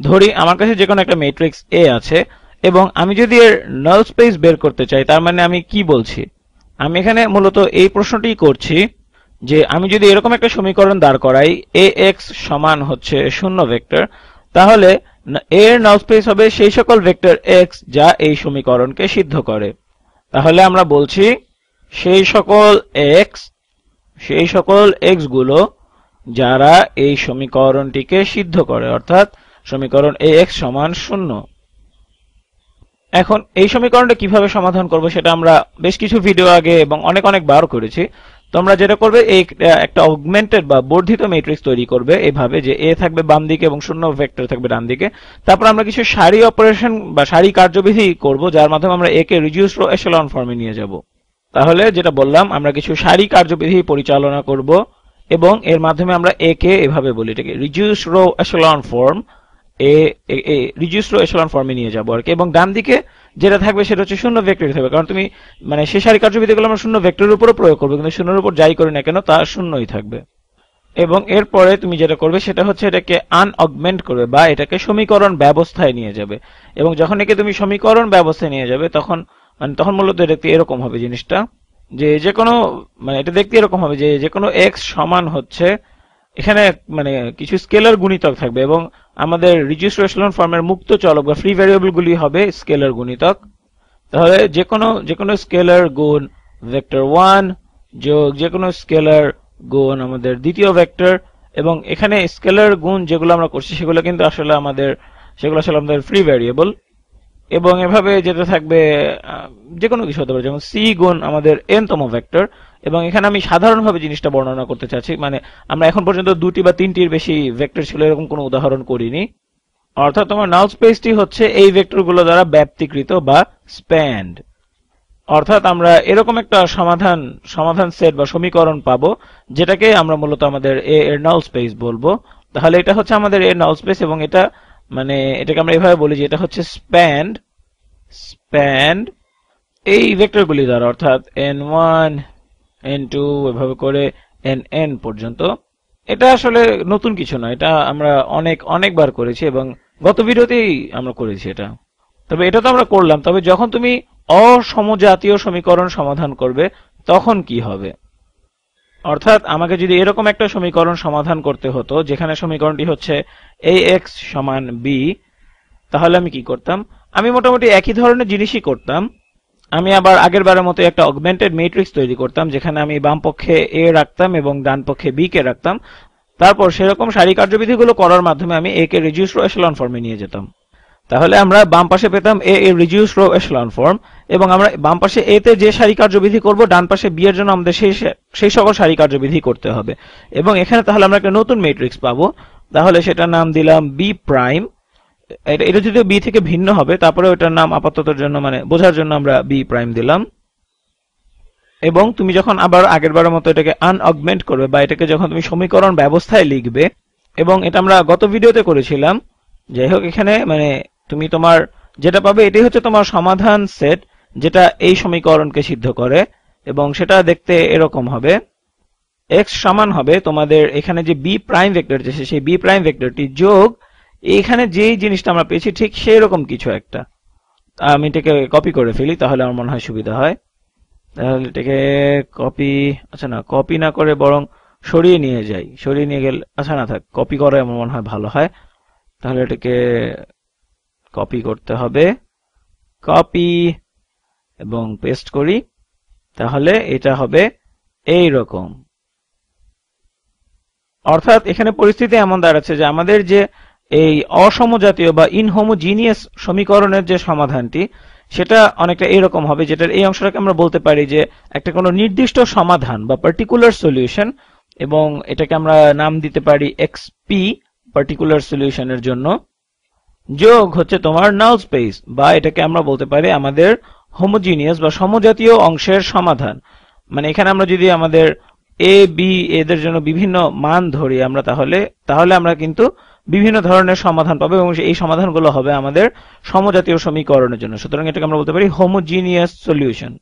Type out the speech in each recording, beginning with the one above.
ধরি আমার কাছে যে কোনো একটা ম্যাট্রিক্স এ আছে এবং আমি যদি এর নাল স্পেস বের করতে চাই, তার মানে আমি কি বলছি, আমি এখানে মূলত এই প্রশ্নটিই করছি যে আমি যদি এরকম একটা সমীকরণ দাঁড় করাই ax সমান হচ্ছে 0 ভেক্টর, তাহলে এর নাল স্পেস হবে সেই সকল ভেক্টর x যা এই সমীকরণকে সিদ্ধ করে। তাহলে আমরা বলছি সেই সকল x গুলো যারা এই সমীকরণটিকে সিদ্ধ করে, অর্থাৎ সমীকরণ ax সমান 0। এখন এই সমীকরণটা কিভাবে সমাধান করব সেটা আমরা বেশ কিছু ভিডিও আগে এবং অনেক বার করেছি। তোমরা যেটা করবে, এই একটা অগমেন্টেড বা বর্ধিত ম্যাট্রিক্স তৈরি করবে এভাবে যে a থাকবে বাম দিকে এবং 0 ভেক্টর থাকবে ডান দিকে। তারপর আমরা কিছু সারি অপারেশন বা সারি কার্যবিধি করব, যার মাধ্যমে আমরা a কে রিডিউসড রো এচেলন ফর্মে নিয়ে যাব। তাহলে যেটা বললাম, আমরা কিছু সারি কার্যবিধি পরিচালনা করব এবং এর মাধ্যমে আমরা a কে এভাবে বলি, এটাকে reduced row echelon form, reduced row echelon ফর্মে নিয়ে যাবো আর কি। এবং ডান দিকে যেটা থাকবে সেটা হচ্ছে 0 ভেক্টর থাকবে, কারণ তুমি মানে সেই সারি কার্যবিধিগুলো আমরা 0 ভেক্টরের উপরে প্রয়োগ করবো, কিন্তু 0 এর উপর যাই করি না কেন তা 0ই থাকবে। এবং এরপরে তুমি যেটা করবে সেটা হচ্ছে এটাকে আনঅগমেন্ট করবে বা এটাকে সমীকরণ ব্যবস্থায় নিয়ে যাবে। এবং যখন একে তুমি সমীকরণ ব্যবস্থায় নিয়ে যাবে তখন মূলত দেখতে এরকম হবে জিনিসটা, যে কোনো মানে এটা দেখতে এরকম হবে যে কোনো x সমান হচ্ছে এখানে মানে কিছু স্কেলার গুণিতক থাকবে এবং আমাদের রিডিউসড রো এচেলন ফর্মের মুক্ত চলক বা ফ্রি ভ্যারিয়েবল গুলি হবে স্কেলার গুণিতক। তাহলে যে কোনো স্কেলার গুণ ভেক্টর 1 যোগ যে কোনো স্কেলার গুণ আমাদের দ্বিতীয় ভেক্টর, এবং এখানে স্কেলার গুণ যেগুলো আমরা করছি সেগুলো কিন্তু আসলে আমাদের ফ্রি ভ্যারিয়েবল। এবং এভাবে যেটা থাকবে যে কোনো কিছু হতে পারে, যেমন c গুণ আমাদের n তম ভেক্টর। এবং এখানে আমি সাধারণভাবে জিনিসটা বর্ণনা করতে চাচ্ছি, মানে আমরা এখন পর্যন্ত 2টি বা 3টির বেশি ভেক্টর ছিল এরকম কোনো উদাহরণ করিনি। অর্থাৎ তোমার নাল স্পেসটি হচ্ছে এই ভেক্টরগুলো দ্বারা ব্যাপ্তিকৃত বা স্প্যান্ড। অর্থাৎ আমরা এরকম একটা সমাধান সেট বা সমীকরণ পাবো যেটাকে আমরা মূলত আমাদের a এর নাল স্পেস বলবো। তাহলে এটা হচ্ছে আমাদের a এর নাল স্পেস এবং এটা মানে এটাকে আমরা এভাবে বলি যে এটা হচ্ছে স্প্যান্ড এই ভেক্টরগুলি দ্বারা, অর্থাৎ n1 n2 এভাবে করে nn পর্যন্ত। এটা আসলে নতুন কিছু না, এটা আমরা অনেকবার করেছি এবং গত ভিডিওতেই আমরা করেছি এটা। তবে এটা তো আমরা করলাম, তবে যখন তুমি অসমজাতীয় সমীকরণ সমাধান করবে তখন কি হবে? অর্থাৎ আমাকে যদি এরকম একটা সমীকরণ সমাধান করতে হতো যেখানে সমীকরণটি হচ্ছে ax সমান b, তাহলে আমি কি করতাম? আমি মোটামুটি একই ধরনের জিনিসই করতাম। আমি আবার আগের বারের মতো একটা অগমেন্টেড ম্যাট্রিক্স তৈরি করতাম যেখানে আমি বাম পক্ষে a রাখতাম এবং ডান পক্ষে b কে রাখতাম। তারপর সেরকম সারি কার্যবিধিগুলো করার মাধ্যমে আমি a কে রিডিউসড রো এচেলন ফর্মে নিয়ে যেতাম। তাহলে আমরা বাম পাশে পেতাম a এর রিডিউসড রো এচেলন ফর্ম, এবং আমরা বাম পাশে a তে যে সারি কার্যবিধি করব ডান পাশে b এর জন্য আমাদের সেই সকল সারি কার্যবিধি করতে হবে। এবং এখানে তাহলে আমরা একটা নতুন ম্যাট্রিক্স পাবো, তাহলে সেটার নাম দিলাম b প্রাইম। এটা যদিও b থেকে ভিন্ন হবে, তারপরে ওটার নাম আপাততর জন্য মানে বোঝার জন্য আমরা b প্রাইম দিলাম। এবং তুমি যখন আবার আগের বারের মতো এটাকে আনঅগমেন্ট করবে বা এটাকে যখন তুমি সমীকরণ ব্যবস্থায় লিখবে, এবং এটা আমরা গত ভিডিওতে করেছিলাম, যাই হোক এখানে মানে তুমি তোমার যেটা পাবে এটাই হচ্ছে তোমার সমাধান সেট যেটা এই সমীকরণকে সিদ্ধ করে, এবং সেটা দেখতে এরকম হবে। x সমান হবে তোমাদের এখানে যে b প্রাইম ভেক্টর আছে সেই b প্রাইম ভেক্টরটি যোগ এইখানে যেই জিনিসটা আমরা পেয়েছি ঠিক সেই রকম কিছু একটা। আমি এটাকে কপি করে ফেলি, তাহলে আমার মনে হয় সুবিধা হয়। তাহলে এটাকে কপি না করে বরং সরিয়ে নিয়ে যাই, সরিয়ে নিয়ে গেলে না থাক, কপি করে আমার মনে হয় ভালো হয়। তাহলে এটাকে কপি করতে হবে, কপি এবং পেস্ট করি, তাহলে এটা হবে এই রকম। অর্থাৎ এখানে পরিস্থিতি এমন দাঁড়াচ্ছে যে আমাদের যে এই অসমজাতীয় বা ইনহোমোজিনিয়াস সমীকরণের যে সমাধানটি সেটা অনেকটা এরকম হবে, যেটার এই অংশটাকে আমরা বলতে পারি যে একটা কোনো নির্দিষ্ট সমাধান বা পার্টিকুলার সলিউশন, এবং এটাকে আমরা নাম দিতে পারি xp পার্টিকুলার সলিউশনের জন্য, যোগ হচ্ছে তোমার নাল স্পেস, বা এটাকে আমরা বলতে পারি আমাদের হোমোজিনিয়াস বা সমজাতীয় অংশের সমাধান। মানে এখানে আমরা যদি আমাদের a b এদের জন্য বিভিন্ন মান ধরি আমরা, তাহলে আমরা কিন্তু বিভিন্ন ধরনের সমাধান পাবো এবং এই সমাধানগুলো হবে আমাদের সমজাতীয় সমীকরণের জন্য। সুতরাং এটাকে আমরা বলতে পারি হোমোজিনিয়াস সলিউশন।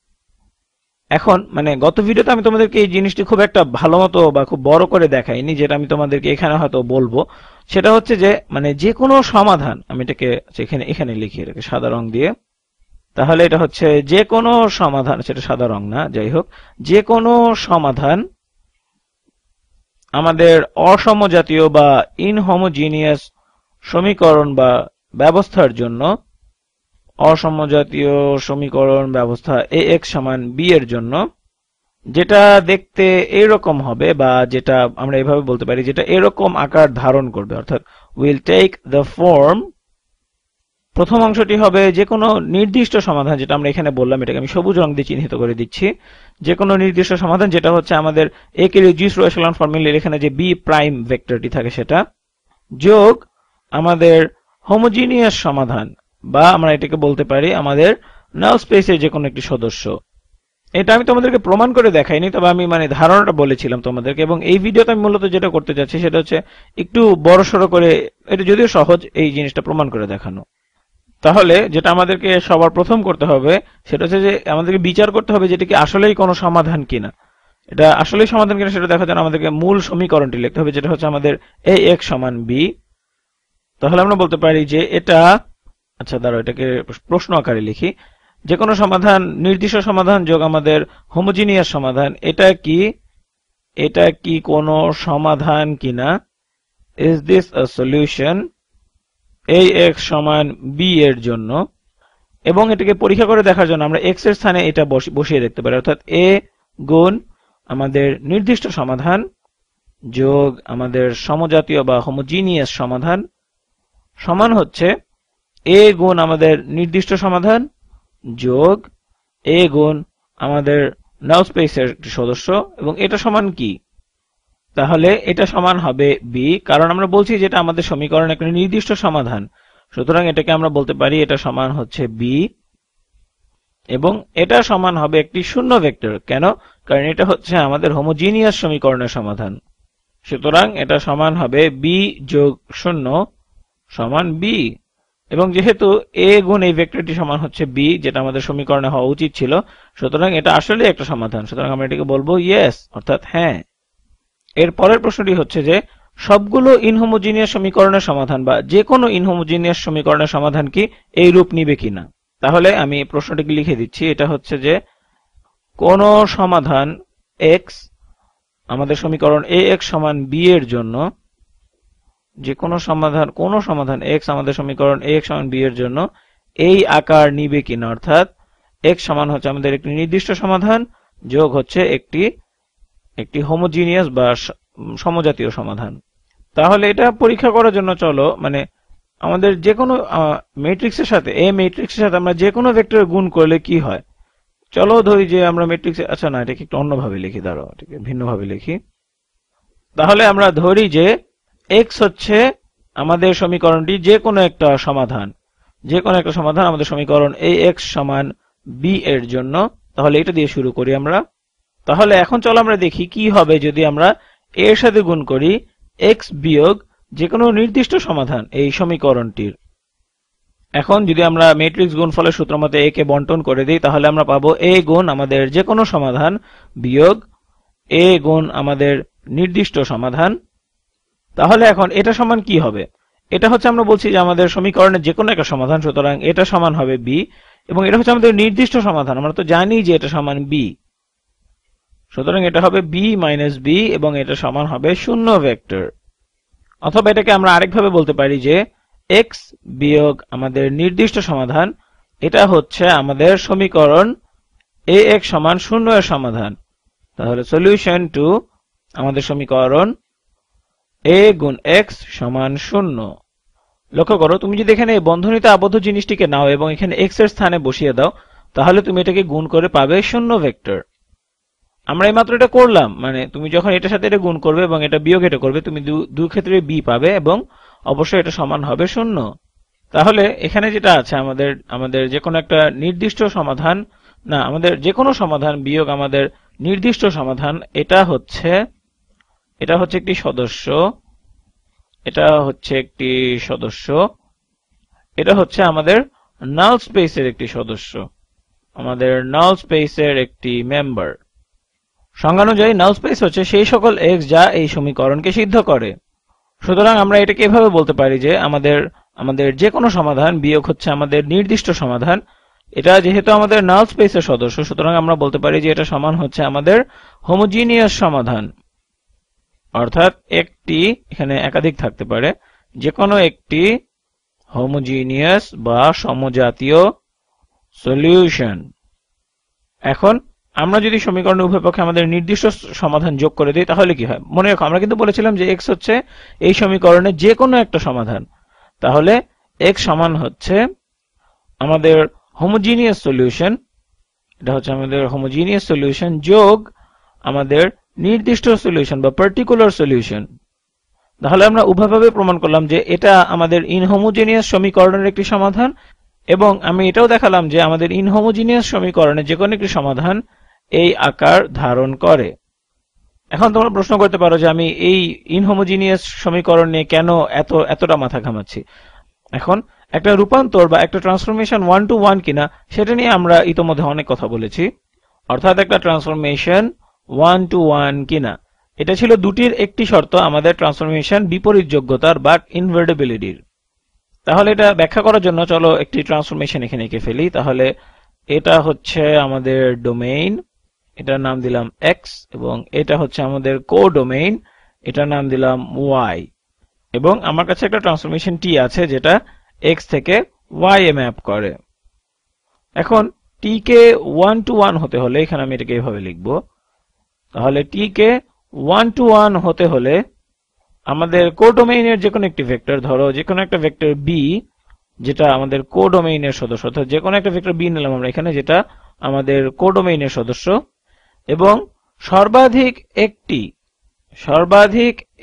এখন মানে গত ভিডিওতে আমি তোমাদেরকে এই জিনিসটি খুব একটা ভালো মতো বা খুব বড় করে দেখাইনি, যেটা আমি তোমাদেরকে এখানে হয়তো বলবো। সেটা হচ্ছে যে মানে যে কোনো সমাধান, আমি এটাকে এখানে লিখি এটাকে সাদা রং দিয়ে। তাহলে এটা হচ্ছে যে কোনো সমাধান, সেটা সাদা রং না, যাই হোক, যে কোনো সমাধান আমাদের অসমজাতীয় বা ইনহোমোজিনিয়াস সমীকরণ বা ব্যবস্থার জন্য, অসমজাতীয় সমীকরণ ব্যবস্থা ax সমান b এর জন্য, যেটা দেখতে এরকম হবে, বা যেটা আমরা এভাবে বলতে পারি যেটা এরকম আকার ধারণ করবে, অর্থাৎ will take the form, প্রথম অংশটি হবে যে কোনো নির্দিষ্ট সমাধান, যেটা আমরা এখানে বললাম, এটাকে আমি সবুজ রং দিয়ে চিহ্নিত করে দিচ্ছি, যে কোনো নির্দিষ্ট সমাধান যেটা হচ্ছে আমাদের a কে রিডিউসড রো এচেলন ফর্মুলার এখানে যে b প্রাইম ভেক্টরটি থাকে সেটা, যোগ আমাদের হোমোজিনিয়াস সমাধান, বা আমরা এটাকে বলতে পারি আমাদের নাল স্পেসের যে কোনো একটি সদস্য। এটা আমি তোমাদেরকে প্রমাণ করে দেখাইনি, তবে আমি মানে ধারণাটা বলেছিলাম তোমাদেরকে, এবং এই ভিডিওতে আমি মূলত যেটা করতে যাচ্ছি সেটা হচ্ছে একটু বড়সড় করে, এটা যদিও সহজ, এই জিনিসটা প্রমাণ করে দেখানো। তাহলে যেটা আমাদেরকে সবার প্রথম করতে হবে সেটা হচ্ছে যে আমাদেরকে বিচার করতে হবে যেটা কি আসলেই কোনো সমাধান কিনা। এটা আসলেই সমাধান কিনা সেটা দেখার জন্য আমাদেরকে মূল সমীকরণটি লিখতে হবে, যেটা হচ্ছে আমাদের ax সমান b। তাহলে আমরা বলতে পারি যে এটা, আচ্ছা দাঁড়াও এটাকে প্রশ্ন আকারে লিখি, যে কোনো সমাধান, নির্দিষ্ট সমাধান যোগ আমাদের হোমোজিনিয়াস সমাধান, এটা কি কোনো সমাধান কিনা, is this a solution ax সমান b এর জন্য। এবং এটাকে পরীক্ষা করে দেখার জন্য আমরা x এর স্থানে এটা বসিয়ে দেখতে পারি, অর্থাৎ a গুণ আমাদের নির্দিষ্ট সমাধান যোগ আমাদের সমজাতীয় বা হোমোজিনিয়াস সমাধান সমান হচ্ছে a গুণ আমাদের নির্দিষ্ট সমাধান যোগ a গুণ আমাদের নাল স্পেসের সদস্য, এবং এটা সমান কি? তাহলে এটা সমান হবে b, কারণ আমরা বলছি যেটা আমাদের সমীকরণের একটা নির্দিষ্ট সমাধান, সুতরাং এটাকে আমরা বলতে পারি এটা সমান হচ্ছে b, এবং এটা সমান হবে একটি শূন্য ভেক্টর। কেন? কারণ এটা হচ্ছে আমাদের হোমোজিনিয়াস সমীকরণের সমাধান, সুতরাং এটা সমান হবে b যোগ 0 সমান b। এবং যেহেতু a গুণ এই ভেক্টরটি সমান হচ্ছে b, যেটা আমাদের সমীকরণে হওয়া উচিত ছিল, সুতরাং এটা আসলে একটা সমাধান, সুতরাং আমরা এটাকে বলবো ইয়েস, অর্থাৎ হ্যাঁ। এর পরের প্রশ্নটি হচ্ছে যে সবগুলো ইনহোমোজিনিয়াস সমীকরণের সমাধান বা যে কোনো ইনহোমোজিনিয়াস সমীকরণের সমাধান কি এই রূপ নিবে কিনা। তাহলে আমি প্রশ্নটিকে লিখে দিচ্ছি, এটা হচ্ছে যে কোন সমাধান x, আমাদের সমীকরণ ax সমান b এর জন্য, যে কোনো সমাধান x আমাদের সমীকরণ ax সমান b এর জন্য এই আকার নিবে কিনা, অর্থাৎ x সমান হচ্ছে আমাদের একটি নির্দিষ্ট সমাধান যোগ হচ্ছে একটি হোমোজিনিয়াস বা সমজাতীয় সমাধান। তাহলে এটা পরীক্ষা করার জন্য চলো মানে আমাদের যে কোনো ম্যাট্রিক্সের সাথে, a ম্যাট্রিক্সের সাথে আমরা যে কোনো ভেক্টর গুণ করলে কি হয়, চলো ধরি যে আমরা ম্যাট্রিক্সে, আচ্ছা না এটাকে একটু অন্যভাবে লিখি, দাঁড়াও এটাকে ভিন্নভাবে লিখি। তাহলে আমরা ধরি যে x হচ্ছে আমাদের সমীকরণটি যে কোনো একটা সমাধান, আমাদের সমীকরণ ax সমান b এর জন্য। তাহলে এটা দিয়ে শুরু করি আমরা। তাহলে এখন চলো আমরা দেখি কি হবে যদি আমরা a এর সাথে গুণ করি x বিয়োগ যে কোনো নির্দিষ্ট সমাধান এই সমীকরণটির। এখন যদি আমরা ম্যাট্রিক্স গুণফলের সূত্র মতে a কে বন্টন করে দিই, তাহলে আমরা পাবো a গুণ আমাদের যে কোনো সমাধান বিয়োগ a গুণ আমাদের নির্দিষ্ট সমাধান। তাহলে এখন এটা সমান কি হবে? এটা হচ্ছে আমরা বলছি যে আমাদের সমীকরণের যে কোনো একটা সমাধান, সুতরাং এটা সমান হবে b, এবং এটা হচ্ছে আমাদের নির্দিষ্ট সমাধান, আমরা তো জানি যে এটা সমান b, সুতরাং এটা হবে b মাইনাস b, এবং এটা সমান হবে শূন্য ভেক্টর। অথবা এটাকে আমরা আরেকভাবে বলতে পারি যে x বিয়োগ আমাদের নির্দিষ্ট সমাধান, এটা হচ্ছে আমাদের সমীকরণ ax সমান 0 এর সমাধান। তাহলে সলিউশন টু আমাদের সমীকরণ a গুণ x সমান 0। লক্ষ্য করো, তুমি যদি এখানে বন্ধনীতে আবদ্ধ জিনিসটিকে নাও এবং এখানে x এর স্থানে বসিয়ে দাও, তাহলে তুমি এটাকে গুণ করে পাবে শূন্য ভেক্টর। আমরা এইমাত্র এটা করলাম, মানে তুমি যখন এটার সাথে এটা গুণ করবে এবং এটা বিয়োগ এটা করবে, তুমি দুই ক্ষেত্রে b পাবে, এবং অবশ্যই এটা সমান হবে 0। তাহলে এখানে যেটা আছে আমাদের যে কোনো একটা নির্দিষ্ট সমাধান, না আমাদের যে কোনো সমাধান বিয়োগ আমাদের নির্দিষ্ট সমাধান, এটা হচ্ছে একটি সদস্য, এটা হচ্ছে আমাদের নাল স্পেসের একটি সদস্য, আমাদের নাল স্পেসের একটি মেম্বার। সংজ্ঞানুযায়ী নাল স্পেস হচ্ছে সেই সকল x যা এই সমীকরণকে সিদ্ধ করে। সুতরাং আমরা এটাকে এভাবে বলতে পারি যে আমাদের যে কোনো সমাধান বিয়োগ হচ্ছে আমাদের নির্দিষ্ট সমাধান, এটা যেহেতু আমাদের নাল স্পেসের সদস্য, সুতরাং আমরা বলতে পারি যে এটা সমান হচ্ছে আমাদের হোমোজিনিয়াস সমাধান। অর্থাৎ একটি, এখানে একাধিক থাকতে পারে, যে কোনো একটি হোমোজিনিয়াস বা সমজাতীয় সলিউশন। এখন আমরা যদি সমীকরণের উভয় পক্ষে আমাদের নির্দিষ্ট সমাধান যোগ করে দিই তাহলে কি হয়? মনে রাখো আমরা কিন্তু বলেছিলাম যে x হচ্ছে এই সমীকরণের যে কোনো একটা সমাধান। তাহলে x সমান হচ্ছে আমাদের হোমোজিনিয়াস সলিউশন, এটা হচ্ছে আমাদের হোমোজিনিয়াস সলিউশন যোগ আমাদের নির্দিষ্ট সলিউশন বা পার্টিকুলার সলিউশন। তাহলে আমরা উভয়ভাবে প্রমাণ করলাম যে এটা আমাদের ইনহোমোজিনিয়াস সমীকরণের একটি সমাধান, এবং আমি এটাও দেখালাম যে আমাদের ইনহোমোজিনিয়াস সমীকরণের যে কোনো একটি সমাধান এই আকার ধারণ করে। এখন তোমরা প্রশ্ন করতে পারো যে আমি এই ইনহোমোজিনিয়াস সমীকরণ নিয়ে কেন এতটা মাথা ঘামাচ্ছি। এখন একটা রূপান্তর বা একটা ট্রান্সফরমেশন 1 to 1 কিনা সেটা নিয়ে আমরা ইতোমধ্যে অনেক কথা বলেছি। অর্থাৎ একটা ট্রান্সফরমেশন 1 to 1 কিনা, এটা ছিল দুটির একটি শর্ত আমাদের ট্রান্সফরমেশন বিপরীত যোগ্যতার বা ইনভার্টিবিলিটির। তাহলে এটা ব্যাখ্যা করার জন্য চলো একটি ট্রান্সফরমেশন এখানে এঁকে ফেলি। তাহলে এটা হচ্ছে আমাদের ডোমেইন, এটার নাম দিলাম x, এবং এটা হচ্ছে আমাদের কোডোমেইন, এটার নাম দিলাম y, এবং আমার কাছে একটা ট্রান্সফরমেশন t আছে যেটা x থেকে y এ ম্যাপ করে। এখন t কে 1 to 1 হতে হলে এখানে আমি এটাকে এইভাবে লিখব। তাহলে t কে 1 to 1 হতে হলে আমাদের কোডোমেইনের যে কোনো একটি ভেক্টর, ধরো যে কোনো একটা ভেক্টর b যেটা আমাদের কোডোমেইনের সদস্য, অর্থাৎ যে কোনো একটা ভেক্টর b নিলাম আমরা এখানে যেটা আমাদের কোডোমেইনের সদস্য, এবং সর্বাধিক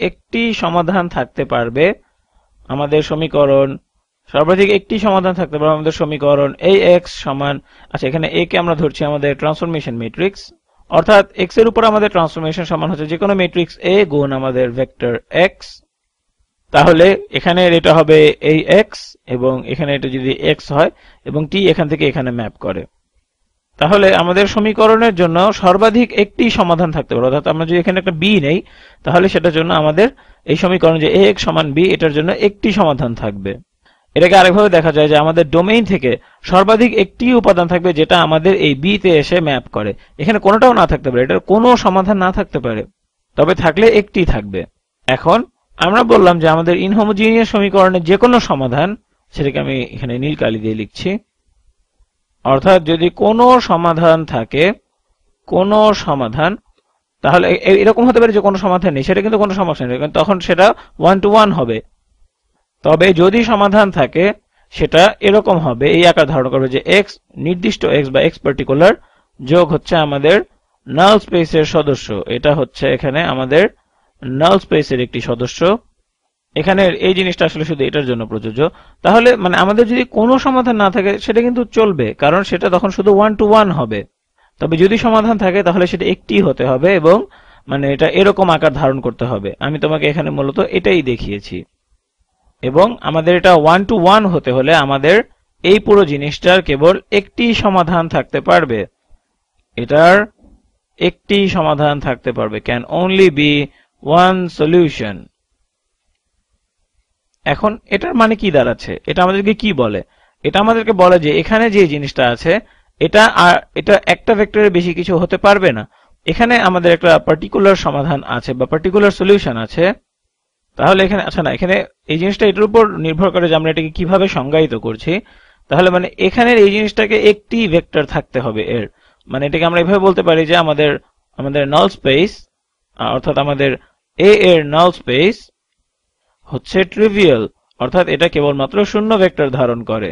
একটি সমাধান থাকতে পারবে আমাদের সমীকরণ, সর্বাধিক একটি সমাধান থাকতে পারবে আমাদের সমীকরণ ax সমান, আচ্ছা এখানে a কে আমরা ধরছি আমাদের ট্রান্সফরমেশন ম্যাট্রিক্স, অর্থাৎ x এর উপর আমাদের ট্রান্সফরমেশন সমান হচ্ছে যে কোনো ম্যাট্রিক্স a গুণ আমাদের ভেক্টর x। তাহলে এখানে এটা হবে এই x, এবং এখানে এটা যদি x হয় এবং t এখান থেকে এখানে ম্যাপ করে, তাহলে আমাদের সমীকরণের জন্য সর্বাধিক একটি সমাধান থাকতে পারে। অর্থাৎ আমরা যদি এখানে একটা b নেই তাহলে সেটার জন্য আমাদের এই সমীকরণ যে ax সমান b, এটার জন্য একটি সমাধান থাকবে। এটাকে আরেকভাবে দেখা যায় যে আমাদের ডোমেইন থেকে সর্বাধিক একটি উপাদান থাকবে যেটা আমাদের এই b তে এসে ম্যাপ করে। এখানে কোনোটাও না থাকতে পারে, এটার কোনো সমাধান না থাকতে পারে, তবে থাকলে একটি থাকবে। এখন আমরা বললাম যে আমাদের ইনহোমোজিনিয়াস সমীকরণের যে কোনো সমাধান, সেটাকে আমি এখানে নীল কালি দিয়ে লিখছি, অর্থাৎ যদি কোনো সমাধান থাকে, কোনো সমাধান, তাহলে এরকম হতে পারে যে কোনো সমাধান নেই, সেটা কিন্তু কোনো সমস্যা নেই, তখন সেটা 1 to 1 হবে। তবে যদি সমাধান থাকে সেটা এরকম হবে, এই আকার ধারণ করবে যে x নির্দিষ্ট x বা x পার্টিকুলার যোগ হচ্ছে আমাদের নাল স্পেসের সদস্য, এটা হচ্ছে এখানে আমাদের নাল স্পেসের একটি সদস্য। এখানে এই জিনিসটা আসলে শুধু এটার জন্য প্রযোজ্য। তাহলে মানে আমাদের যদি কোনো সমাধান না থাকে সেটা কিন্তু চলবে, কারণ সেটা তখন শুধু 1 to 1 হবে। তবে যদি সমাধান থাকে তাহলে সেটা একটি হতে হবে, এবং মানে এটা এরকম আকার ধারণ করতে হবে। আমি তোমাকে এখানে মূলত এটাই দেখিয়েছি। এবং আমাদের এটা 1 to 1 হতে হলে আমাদের এই পুরো জিনিসটার কেবল একটি সমাধান থাকতে পারবে, এটার একটি সমাধান থাকতে পারবে, can only be one solution। এখন এটার মানে কি দাঁড়াচ্ছে, এটা আমাদেরকে কি বলে? এটা আমাদেরকে বলে যে এখানে যে জিনিসটা আছে এটা একটা ভেক্টরের বেশি কিছু হতে পারবে না। এখানে আমাদের একটা পার্টিকুলার সমাধান আছে বা পার্টিকুলার সলিউশন আছে। তাহলে এখানে আচ্ছা না, এখানে এই জিনিসটা এটার উপর নির্ভর করে যে আমরা এটাকে কিভাবে সংজ্ঞায়িত করছি। তাহলে মানে এখানের এই জিনিসটাকে একটি ভেক্টর থাকতে হবে এর, মানে এটাকে আমরা এভাবে বলতে পারি যে আমাদের নাল স্পেস, অর্থাৎ আমাদের a এর নাল স্পেস হচ্ছে ট্রিভিয়াল, অর্থাৎ এটা কেবলমাত্র শূন্য ভেক্টর ধারণ করে।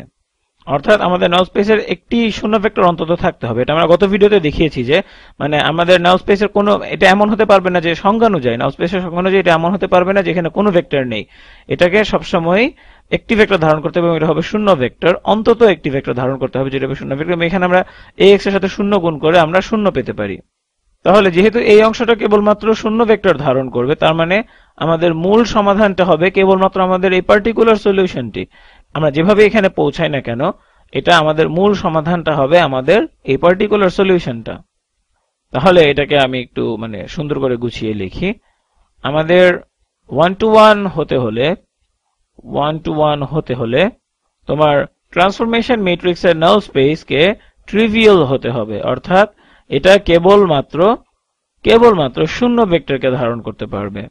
অর্থাৎ আমাদের নাল স্পেসের একটি শূন্য ভেক্টর অন্তত থাকতে হবে। এটা আমরা গত ভিডিওতে দেখিয়েছি যে মানে আমাদের নাল স্পেসের কোনো, এটা এমন হতে পারবে না যে সংজ্ঞা অনুযায়ী, নাল স্পেসের সংজ্ঞা অনুযায়ী এটা এমন হতে পারবে না যেখানে কোনো ভেক্টর নেই। এটাকে সবসময় একটি ভেক্টর ধারণ করতে হবে, এবং এটা হবে শূন্য ভেক্টর, অন্তত একটি ভেক্টর ধারণ করতে হবে যেটা হবে শূন্য ভেক্টর। এখানে আমরা ax এর সাথে শূন্য গুণ করে আমরা শূন্য পেতে পারি। তাহলে যেহেতু এই অংশটা কেবলমাত্র শূন্য ভেক্টর ধারণ করবে, তার মানে আমাদের মূল সমাধানটা হবে কেবলমাত্র আমাদের এই পার্টিকুলার সলিউশনটি। আমরা যেভাবে এখানে পৌঁছাই না কেন, এটা আমাদের মূল সমাধানটা হবে আমাদের এই পার্টিকুলার সলিউশনটা। তাহলে এটাকে আমি একটু মানে সুন্দর করে গুছিয়ে লিখি। আমাদের 1 to 1 হতে হলে তোমার ট্রান্সফরমেশন ম্যাট্রিক্সের নাল স্পেসকে ট্রিভিয়াল হতে হবে, অর্থাৎ এটা কেবলমাত্র শূন্য ভেক্টরকে ধারণ করতে পারবে।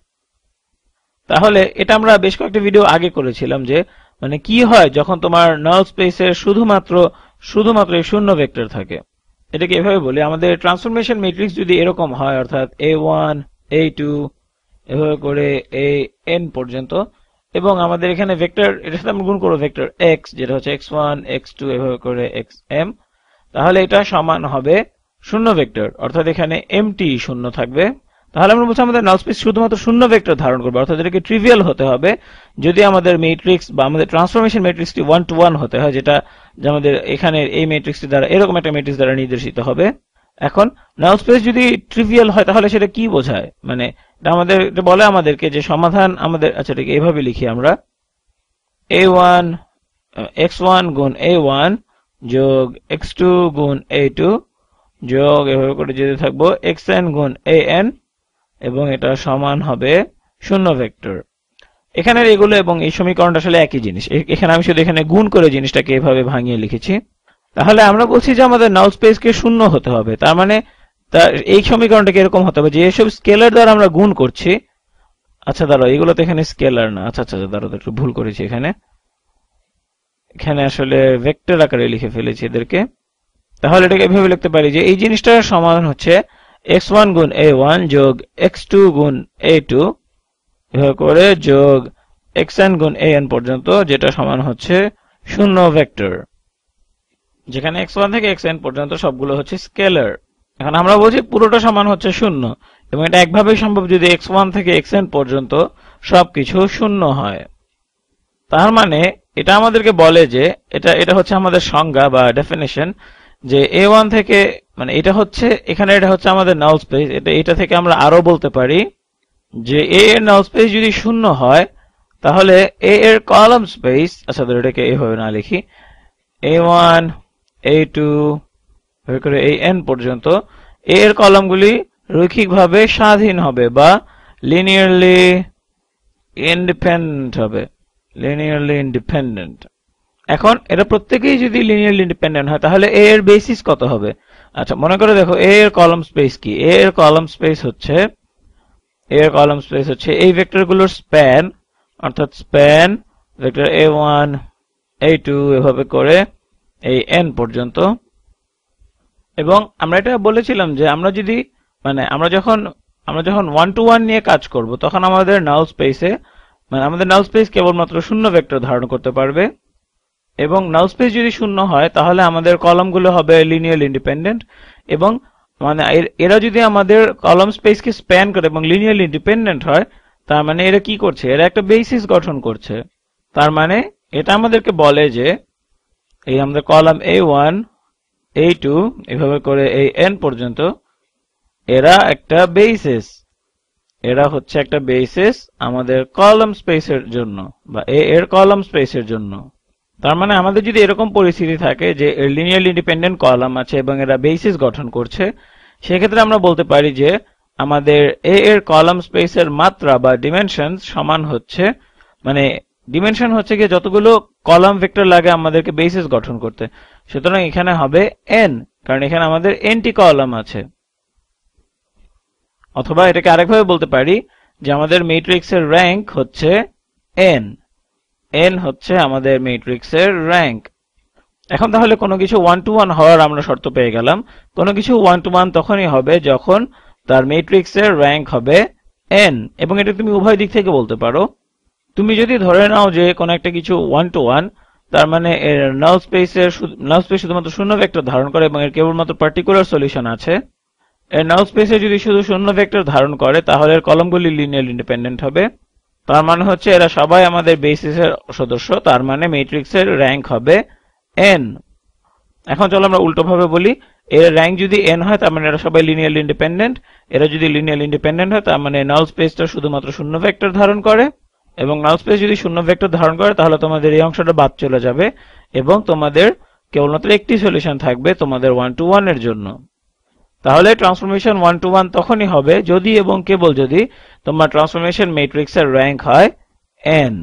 তাহলে এটা আমরা বেশ কয়েকটা ভিডিও আগে করেছিলাম যে মানে কি হয় যখন তোমার নাল স্পেসের শুধুমাত্র এই শূন্য ভেক্টর থাকে। এটাকে এভাবে বলি, আমাদের ট্রান্সফরমেশন ম্যাট্রিক্স যদি এরকম হয়, অর্থাৎ a1 a2 এভাবে করে an পর্যন্ত, এবং আমাদের এখানে ভেক্টর, এটার সাথে আমরা গুণ করব ভেক্টর x, যেটা হচ্ছে x1 x2 এভাবে করে xm, তাহলে এটা সমান হবে শূন্য ভেক্টর, অর্থাৎ এখানে এমটি শূন্য থাকবে। তাহলে আমরা বলছি আমাদের নাল স্পেস শুধুমাত্র শূন্য ভেক্টর ধারণ করবে, অর্থাৎ এটাকে ট্রিভিয়াল হতে হবে যদি আমাদের ম্যাট্রিক্স বা আমাদের ট্রান্সফরমেশন ম্যাট্রিক্সটি 1 to 1 হতে হয়, যেটা আমাদের এখানে এই ম্যাট্রিক্সটি দ্বারা এরকম একটা ম্যাট্রিক্স দ্বারা নির্দেশিত হবে। এখন নাল স্পেস যদি ট্রিভিয়াল হয় তাহলে সেটা কি বোঝায়, মানে এটা বলে আমাদেরকে যে সমাধান আমাদের, আচ্ছা এটাকে এইভাবে লিখি আমরা, a1 x1 গুণ a1 যোগ x2 গুণ a2 যোগ এভাবে করে যেতে থাকবো xn গুণ an, এবং এটা সমান হবে শূন্য ভেক্টর। এখানের এগুলো এবং এই সমীকরণটা আসলে একই জিনিস, এখানে আমি শুধু এখানে গুণ করে জিনিসটাকে এভাবে ভাঙিয়ে লিখেছি। তাহলে আমরা বলছি যে আমাদের নাল স্পেসকে শূন্য হতে হবে, তার মানে এই সমীকরণটাকে এরকম হতে হবে যে এসব স্কেলার দ্বারা আমরা গুণ করছি। আচ্ছা দাঁড়াও, এগুলো তো এখানে স্কেলার না, আচ্ছা দাঁড়াও, একটু ভুল করেছি, এখানে আসলে ভেক্টর আকারে লিখে ফেলেছি এদেরকে। তাহলে এটাকে এভাবে লিখতে পারি যে এই জিনিসটার সমাধান হচ্ছে x1 গুণ a1 যোগ x2 গুণ a2 এভাবে করে যোগ xn গুণ an পর্যন্ত, যেটা সমান হচ্ছে শূন্য ভেক্টর, যেখানে x1 থেকে xn পর্যন্ত সবগুলো হচ্ছে স্কেলার। এখন আমরা বলছি পুরোটা সমান হচ্ছে শূন্য, এবং এটা একভাবেই সম্ভব যদি x1 থেকে xn পর্যন্ত সবকিছু শূন্য হয়। তার মানে এটা আমাদেরকে বলে যে এটা হচ্ছে আমাদের সংজ্ঞা বা ডেফিনিশন, যে a1 থেকে, মানে এটা হচ্ছে এখানে এটা হচ্ছে আমাদের নাল স্পেস। এটা থেকে আমরা আরো বলতে পারি যে a এর নাল স্পেস যদি শূন্য হয় তাহলে a এর কলাম স্পেস, আচ্ছা এটাকে এইভাবে না লিখি, a1 a2 এভাবে করে an পর্যন্ত a এর কলামগুলি রৈখিকভাবে স্বাধীন হবে বা লিনিয়ারলি ইন্ডিপেন্ডেন্ট হবে, লিনিয়ারলি ইন্ডিপেন্ডেন্ট। এখন এটা প্রত্যেকেই যদি লিনিয়ারলি ইন্ডিপেন্ডেন্ট হয় তাহলে a এর বেসিস কত হবে? আচ্ছা মনে করে দেখো a এর কলাম স্পেস কি, a এর কলাম স্পেস হচ্ছে এই ভেক্টরগুলোর স্প্যান, অর্থাৎ স্প্যান ভেক্টর a1 a2 এভাবে করে এই n পর্যন্ত। এবং আমরা এটা বলেছিলাম যে আমরা যদি, মানে আমরা যখন 1 to 1 নিয়ে কাজ করব তখন আমাদের নাল স্পেসে, মানে আমাদের নাল স্পেস কেবলমাত্র শূন্য ভেক্টর ধারণ করতে পারবে, এবং নাল স্পেস যদি শূন্য হয় তাহলে আমাদের কলামগুলো হবে লিনিয়ারলি ইন্ডিপেন্ডেন্ট, এবং মানে এরা যদি আমাদের কলাম স্পেসকে স্প্যান করে এবং লিনিয়ারলি ইন্ডিপেন্ডেন্ট হয়, তার মানে এরা কি করছে, এরা একটা বেসিস গঠন করছে। তার মানে এটা আমাদেরকে বলে যে এই আমাদের কলাম a1 a2 এভাবে করে এই n পর্যন্ত এরা হচ্ছে একটা বেসিস আমাদের কলাম স্পেসের জন্য বা a এর কলাম স্পেসের জন্য। তার মানে আমাদের যদি এরকম পরিস্থিতি থাকে যে লিনিয়ারলি ইন্ডিপেন্ডেন্ট কলাম আছে এবং এরা বেসিস গঠন করছে, সেক্ষেত্রে আমরা বলতে পারি যে আমাদের a এর কলাম স্পেসের মাত্রা বা ডিমেনশন সমান হচ্ছে, মানে ডিমেনশন হচ্ছে কি যতগুলো কলাম ভেক্টর লাগে আমাদেরকে বেসিস গঠন করতে, সুতরাং এখানে হবে n, কারণ এখানে আমাদের nটি কলাম আছে। অথবা এটাকে আরেকভাবে বলতে পারি যে আমাদের ম্যাট্রিক্সের র্যাঙ্ক হচ্ছে n হচ্ছে আমাদের ম্যাট্রিক্সের র্যাঙ্ক। এখন তাহলে কোনো কিছু 1 to 1 হওয়ার আমরা শর্ত পেয়ে গেলাম। কোনো কিছু 1 to 1 তখনই হবে যখন তার ম্যাট্রিক্সের র্যাঙ্ক হবে n, এবং এটা তুমি উভয় দিক থেকে বলতে পারো। তুমি যদি ধরে নাও যে কোনো একটা কিছু 1 to 1, তার মানে এর নাল স্পেস শুধুমাত্র শূন্য ভেক্টর ধারণ করে এবং এর কেবলমাত্র পার্টিকুলার সলিউশন আছে। এর নাল স্পেসে যদি শুধু শূন্য ভেক্টর ধারণ করে তাহলে এর কলামগুলি লিনিয়ারলি ইন্ডিপেন্ডেন্ট হবে। তার মানে হচ্ছে এরা সবাই আমাদের বেসিসের সদস্য, তার মানে ম্যাট্রিক্সের র্যাঙ্ক হবে n। এখন চলো আমরা উল্টোভাবে বলি, এর র্যাঙ্ক যদি n হয় তার মানে এরা সবাই লিনিয়ারলি ইন্ডিপেন্ডেন্ট, এরা যদি লিনিয়ারলি ইন্ডিপেন্ডেন্ট হয় তার মানে নাল স্পেসটা শুধুমাত্র শূন্য ভেক্টর ধারণ করে, এবং নাল স্পেস যদি শূন্য ভেক্টর ধারণ করে তাহলে তোমাদের এই অংশটা বাদ চলে যাবে এবং তোমাদের কেবলমাত্র একটি সলিউশন থাকবে তোমাদের 1 to 1 এর জন্য। তাহলে ট্রান্সফরমেশন 1 to 1 তখনই হবে যদি এবং কেবল যদি তোমার ট্রান্সফরমেশন ম্যাট্রিক্সের র্যাঙ্ক হয় n।